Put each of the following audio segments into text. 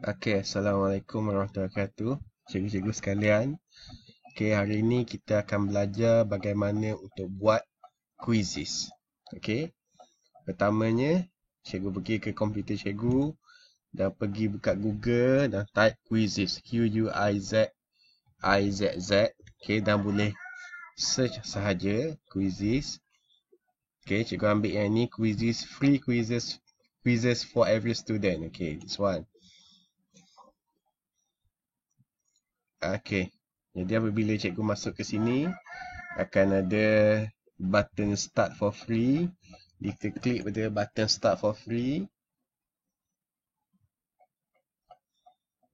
Okay, Assalamualaikum warahmatullahi wabarakatuh. Cikgu-cikgu sekalian. Okay, hari ini kita akan belajar bagaimana untuk buat quizzes. Okay, pertamanya, cikgu pergi ke komputer cikgu dan pergi buka Google dan type quizzes. Q-U-I-Z-I-Z-Z. Okay, dan boleh search sahaja quizzes. Okay, cikgu ambil yang ini, quizzes, free quizzes for every student. Okay, this one. Okay, jadi apabila cikgu masuk ke sini, akan ada button start for free. Kita klik pada button start for free.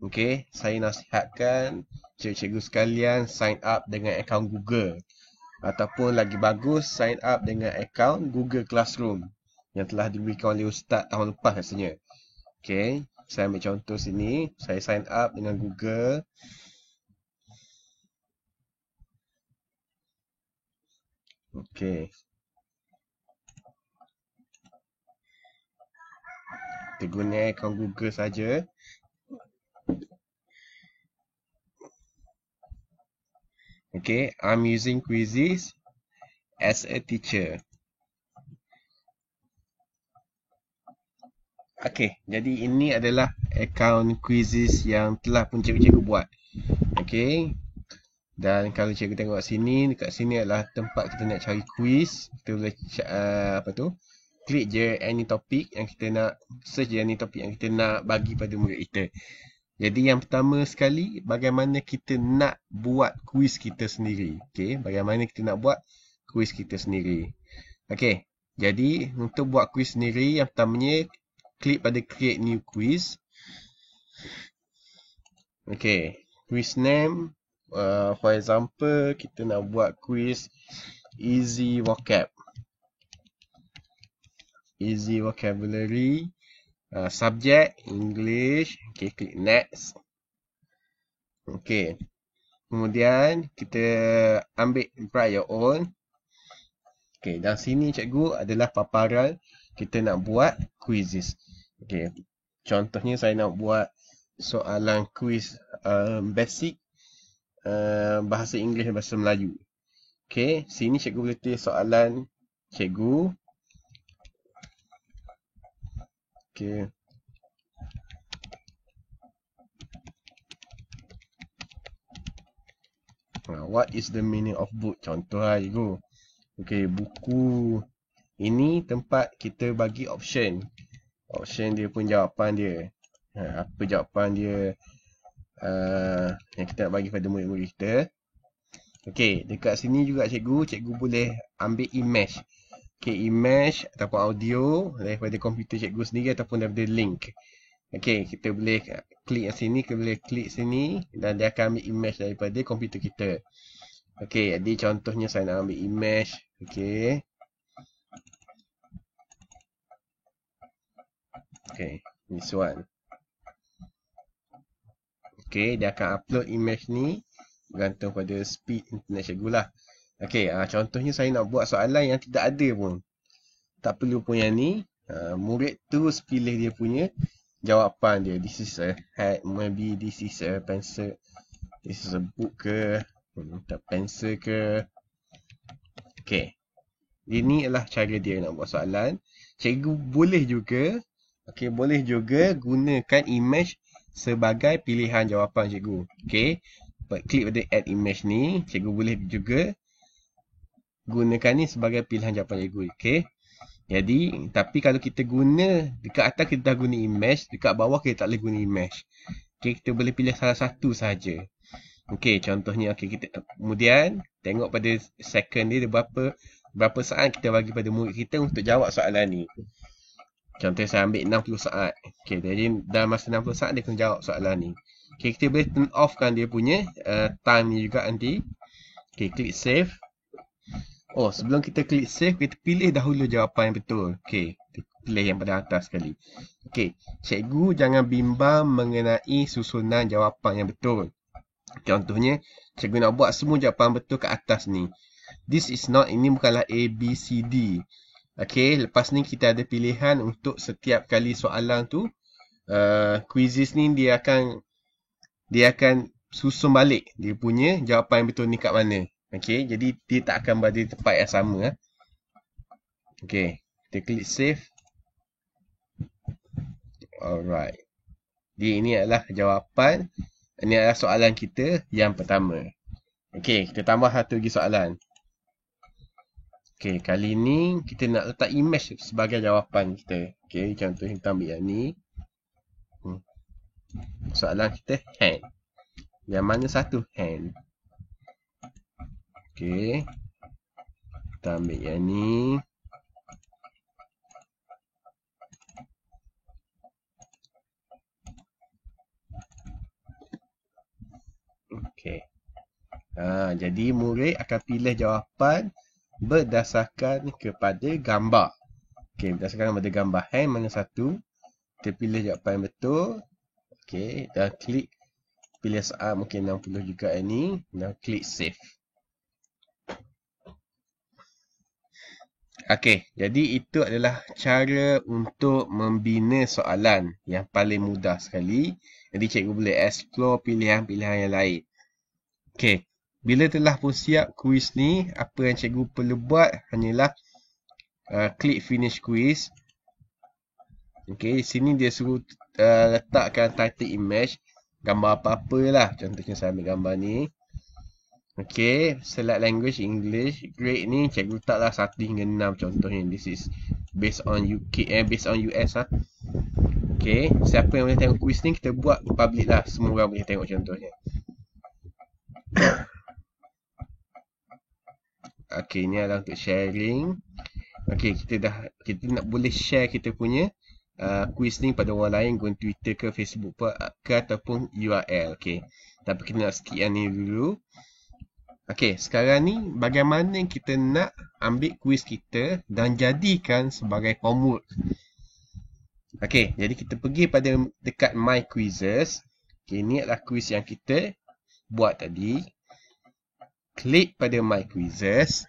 Okay, saya nasihatkan cikgu-cikgu sekalian sign up dengan akaun Google. Ataupun lagi bagus, sign up dengan akaun Google Classroom yang telah diberikan oleh Ustaz tahun lepas rasanya. Okay, saya ambil contoh sini. Saya sign up dengan Google. Okay. Kita guna akaun Google saja. Okay, I'm using quizzes as a teacher. Okay, jadi ini adalah akaun quizzes yang telah pun cikgu-cikgu buat. Okay, dan kalau cikgu tengok sini, dekat sini adalah tempat kita nak cari quiz. Kita boleh klik je any topic yang kita nak, search je any topic yang kita nak bagi pada murid kita. Jadi yang pertama sekali, bagaimana kita nak buat quiz kita sendiri. Okay, bagaimana kita nak buat quiz kita sendiri. Okay, jadi untuk buat quiz sendiri, yang pertamanya, klik pada create new quiz. Okay, quiz name. For example, kita nak buat quiz easy vocab. Easy vocabulary. Subject, English. Okay, klik next. Okay. Kemudian, kita ambil write your own. Okay, dan sini cikgu adalah paparan kita nak buat quizzes. Okay, contohnya saya nak buat soalan quiz basic bahasa Inggeris dan bahasa Melayu. Okay, sini cikgu boleh tulis soalan cikgu. Okay. What is the meaning of book? Contoh lah cikgu. Okay, buku. Ini tempat kita bagi option. Option dia pun jawapan dia. Apa jawapan dia yang kita nak bagi pada murid-murid kita. Okay, dekat sini juga cikgu boleh ambil image. Okay, image ataupun audio daripada komputer cikgu sendiri ataupun daripada link. Okay, kita boleh klik yang sini, kita boleh klik sini dan dia akan ambil image daripada komputer kita. Okay, jadi contohnya saya nak ambil image. Okay. Okay, this one. Okay, dia akan upload image ni bergantung pada speed internet cikgu lah. Okay, contohnya saya nak buat soalan yang tidak ada pun. Tak perlu pun yang ni. Murid terus pilih dia punya jawapan dia. This is a hat, maybe this is a pencil. This is a book ke, tak pencil ke. Okay, ini adalah cara dia nak buat soalan. Cikgu boleh juga, boleh juga gunakan image sebagai pilihan jawapan cikgu. Okay, klik pada add image ni. Cikgu boleh juga gunakan ni sebagai pilihan jawapan cikgu. Okay, jadi tapi kalau kita guna dekat atas kita dah guna image, dekat bawah kita tak boleh guna image. Okay, kita boleh pilih salah satu sahaja. Okay, contohnya kita kemudian tengok pada second dia berapa saat kita bagi pada murid kita untuk jawab soalan ni. Contohnya saya ambil 60 saat. Okay, jadi dalam masa 60 saat dia kena jawab soalan ni. Okay, kita boleh turn off kan dia punya time ni juga nanti. Okay, klik save. Oh, sebelum kita klik save, kita pilih dahulu jawapan yang betul. Okay, kita pilih yang pada atas sekali. Okay, cikgu jangan bimbang mengenai susunan jawapan yang betul. Contohnya, cikgu nak buat semua jawapan betul kat atas ni. This is not, ini bukanlah A, B, C, D. Okay, lepas ni kita ada pilihan untuk setiap kali soalan tu quizzes ni dia akan susun balik dia punya jawapan yang betul ni kat mana. Okay, jadi dia tak akan berada di tempat yang sama. Okay, kita klik save. Alright. Jadi ini adalah jawapan. Ini adalah soalan kita yang pertama. Okay, kita tambah satu lagi soalan. Okay, kali ni kita nak letak image sebagai jawapan kita. Okay, contoh kita ambil yang ni. Soalan kita hand. Yang mana satu hand? Okay, kita ambil yang ni. Okay. Jadi murid akan pilih jawapan berdasarkan kepada gambar. Okay, berdasarkan kepada gambar hand mana satu. Kita pilih jawapan yang betul. Okay, dan klik pilih soal mungkin 60 juga ini. Dan klik save. Okay, jadi itu adalah cara untuk membina soalan yang paling mudah sekali. Jadi cikgu boleh explore pilihan-pilihan yang lain. Okay, bila telah pun siap kuis ni, apa yang cikgu perlu buat hanyalah klik finish quiz. Okay, sini dia suruh letakkan title image, gambar apa-apa lah. Contohnya saya ambil gambar ni. Okay, select language English. Grade ni cikgu letaklah 1 hingga 6 contohnya. This is based on based on US lah. Okay, siapa yang boleh tengok quiz ni kita buat public lah. Semua orang boleh tengok contohnya. Okay, ni adalah untuk sharing. Okay, kita nak boleh share kita punya quiz ni pada orang lain, guna Twitter ke Facebook ke ataupun URL. Okay, tapi kita nak skip yang ni dulu. Okay, sekarang ni bagaimana kita nak ambil quiz kita dan jadikan sebagai homework. Okay, jadi kita pergi pada dekat My Quizzes. Okay, ni adalah quiz yang kita buat tadi. Klik pada My Quizzes.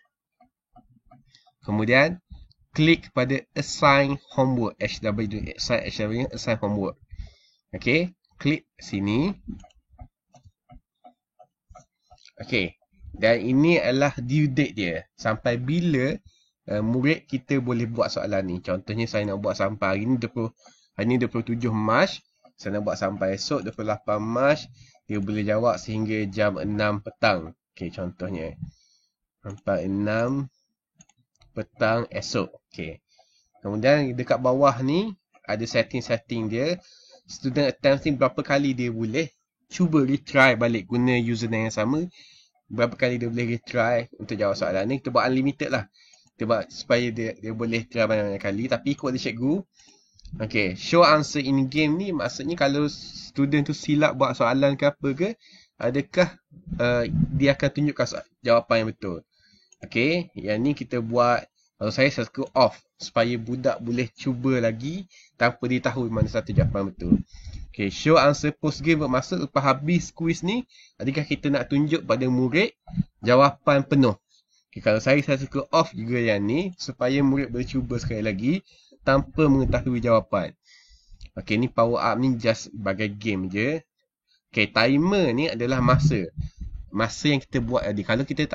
Kemudian, klik pada Assign Homework. Assign Homework. Okay, klik sini. Okay. Dan ini adalah due date dia. Sampai bila murid kita boleh buat soalan ni. Contohnya saya nak buat sampai hari ni 27 Mac. Saya nak buat sampai esok 28 Mac. Dia boleh jawab sehingga jam 6 petang. Okay, contohnya. Sampai 6 petang esok. Okay. Kemudian dekat bawah ni ada setting-setting dia. Student attempt ni berapa kali dia boleh cuba retry balik guna username yang sama. Berapa kali dia boleh retry untuk jawab soalan ni. Kita buat unlimited lah. Kita buat supaya dia boleh try banyak-banyak kali. Tapi ikut dia cikgu. Okay, show answer in game ni maksudnya kalau student tu silap buat soalan ke apa ke, adakah dia akan tunjukkan jawapan yang betul. Okay, yang ni kita buat, kalau saya suka off supaya budak boleh cuba lagi tanpa dia tahu mana satu jawapan betul. Okay, show answer post game bermaksud lepas habis quiz ni, adakah kita nak tunjuk pada murid jawapan penuh. Okay, kalau saya suka off juga yang ni supaya murid boleh cuba sekali lagi tanpa mengetahui jawapan. Okay, ni power up ni just sebagai game je. Okay, timer ni adalah masa. Masa yang kita buat tadi. Kalau kita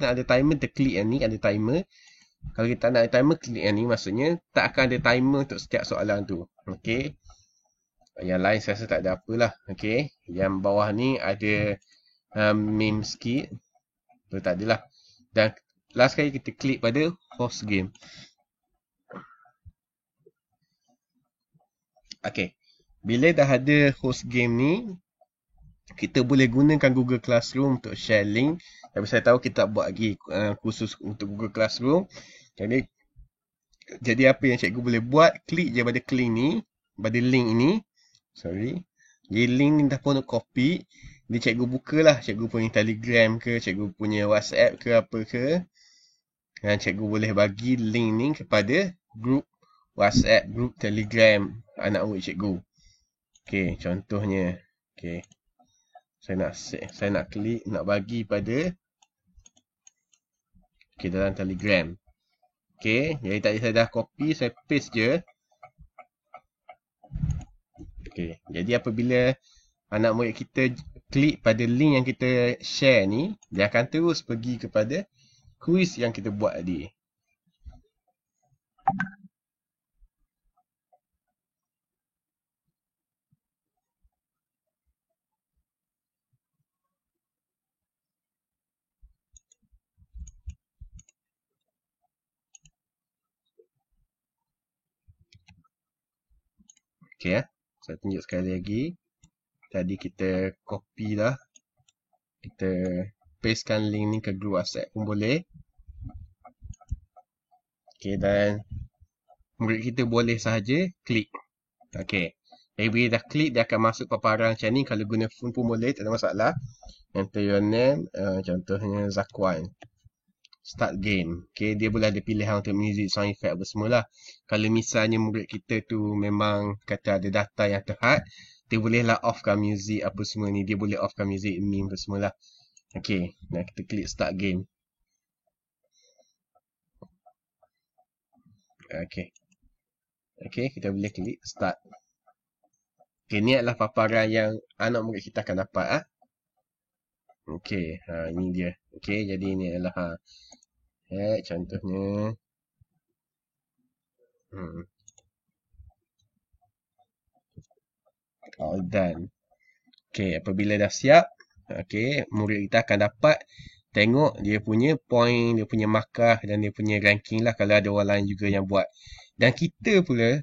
nak ada timer, kita klik yang ni, ada timer. Kalau kita nak ada timer, klik yang ni. Maksudnya, tak akan ada timer untuk setiap soalan tu. Okay. Yang lain saya rasa tak ada apalah. Okay. Yang bawah ni ada meme skit. Tu tak adalah. Dan last kali kita klik pada host game. Okay. Bila dah ada host game ni, kita boleh gunakan Google Classroom untuk share link. Tapi saya tahu kita buat lagi khusus untuk Google Classroom. Jadi apa yang cikgu boleh buat, klik je pada link ni, pada link ini. Sorry. Jadi link ni dah pun copy. Jadi cikgu bukalah cikgu punya Telegram ke, cikgu punya WhatsApp ke apa ke. Dan cikgu boleh bagi link ni kepada grup WhatsApp, grup Telegram anak murid cikgu. Okay, contohnya. Okay. Saya nak klik, nak bagi pada dalam Telegram. Okay, jadi tadi saya dah copy, saya paste je. Okay. Jadi apabila anak murid kita klik pada link yang kita share ni, dia akan terus pergi kepada kuis yang kita buat tadi. Okay, saya tunjuk sekali lagi. Tadi kita copy lah. Kita pastekan link ni ke group WhatsApp pun boleh. Okay, dan murid kita boleh sahaja klik. Okay. Jadi bila dah klik, dia akan masuk paparan macam ni. Kalau guna phone pun boleh, tak ada masalah. Enter your name, contohnya Zakwan. Start game. Okay, dia boleh ada pilihan untuk music, sound effect apa semualah. Kalau misalnya murid kita tu memang kata ada data yang terhad, dia bolehlah offkan music apa semua ni. Dia boleh offkan music, meme apa semualah. Okay, nah kita klik start game. Okay. Okay, kita boleh klik start. Okay, ni adalah paparan yang anak murid kita akan dapat. Okay, ini dia. Okay, jadi ini adalah contohnya. All done. Okay, apabila dah siap, okay, murid kita akan dapat tengok dia punya point, dia punya markah dan dia punya ranking lah kalau ada orang lain juga yang buat. Dan kita pula,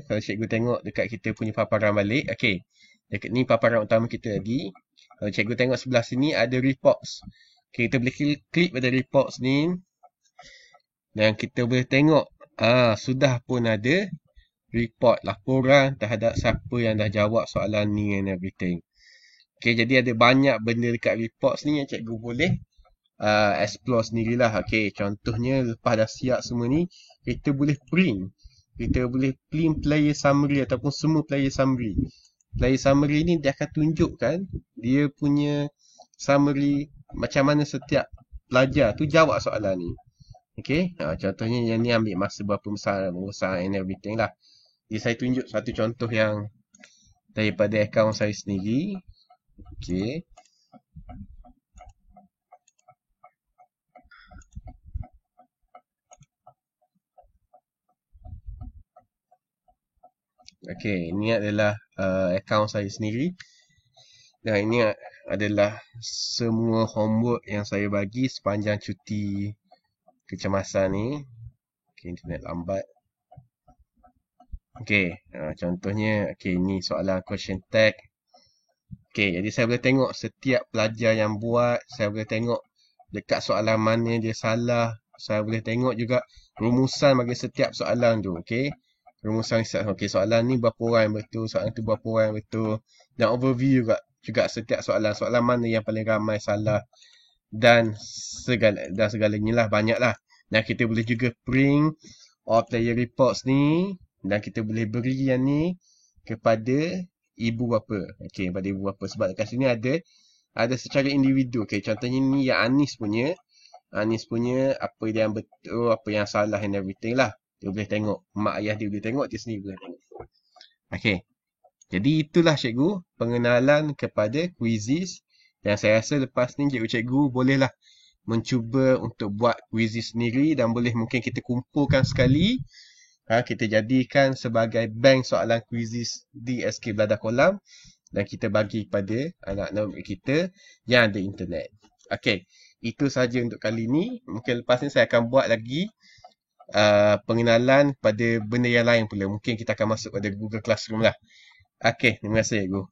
kalau cikgu tengok dekat kita punya paparan balik, okay, dekat ni paparan utama kita tadi. Kalau cikgu tengok sebelah sini ada reports. Okay, kita boleh klik pada reports ni. Dan kita boleh tengok, sudah pun ada report laporan terhadap siapa yang dah jawab soalan ni and everything. Okay, jadi ada banyak benda dekat reports ni yang cikgu boleh explore sendirilah. Okay, contohnya lepas dah siap semua ni, kita boleh print. Kita boleh print player summary ataupun semua player summary. Player summary ni dia akan tunjukkan dia punya summary macam mana setiap pelajar tu jawab soalan ni. Okay, contohnya yang ni ambil masa berapa besar and everything lah. Jadi saya tunjuk satu contoh yang daripada akaun saya sendiri. Okay. Okay, ini adalah akaun saya sendiri. Dan ini adalah semua homework yang saya bagi sepanjang cuti kecemasan ni. Okay, internet lambat. Okay, contohnya, okay, ni soalan question tag. Okay, jadi saya boleh tengok setiap pelajar yang buat. Saya boleh tengok dekat soalan mana dia salah. Saya boleh tengok juga rumusan bagi setiap soalan tu. Okay, rumusan okay, soalan ni berapa orang yang betul, soalan tu berapa orang yang betul. Dan overview juga setiap soalan. Soalan mana yang paling ramai salah. Dan segalanya lah, banyak lah. Dan kita boleh juga print all player reports ni. Dan kita boleh beri yang ni kepada ibu bapa. Okay, pada ibu bapa. Sebab kat sini ada secara individu. Okay, contohnya ni yang Anis punya. Anis punya apa yang betul, apa yang salah and everything lah. Dia boleh tengok. Mak ayah dia boleh tengok, dia sendiri boleh tengok. Okay. Jadi itulah cikgu pengenalan kepada quizzes. Yang saya rasa lepas ni cikgu bolehlah mencuba untuk buat quizzes sendiri. Dan boleh mungkin kita kumpulkan sekali. Kita jadikan sebagai bank soalan quizzes di SK Belajar Kolam. Dan kita bagi kepada anak-anak kita yang ada internet. Okay. Itu sahaja untuk kali ni. Mungkin lepas ni saya akan buat lagi pengenalan pada benda yang lain pula. Mungkin kita akan masuk pada Google Classroom lah. Okay, terima kasih cikgu.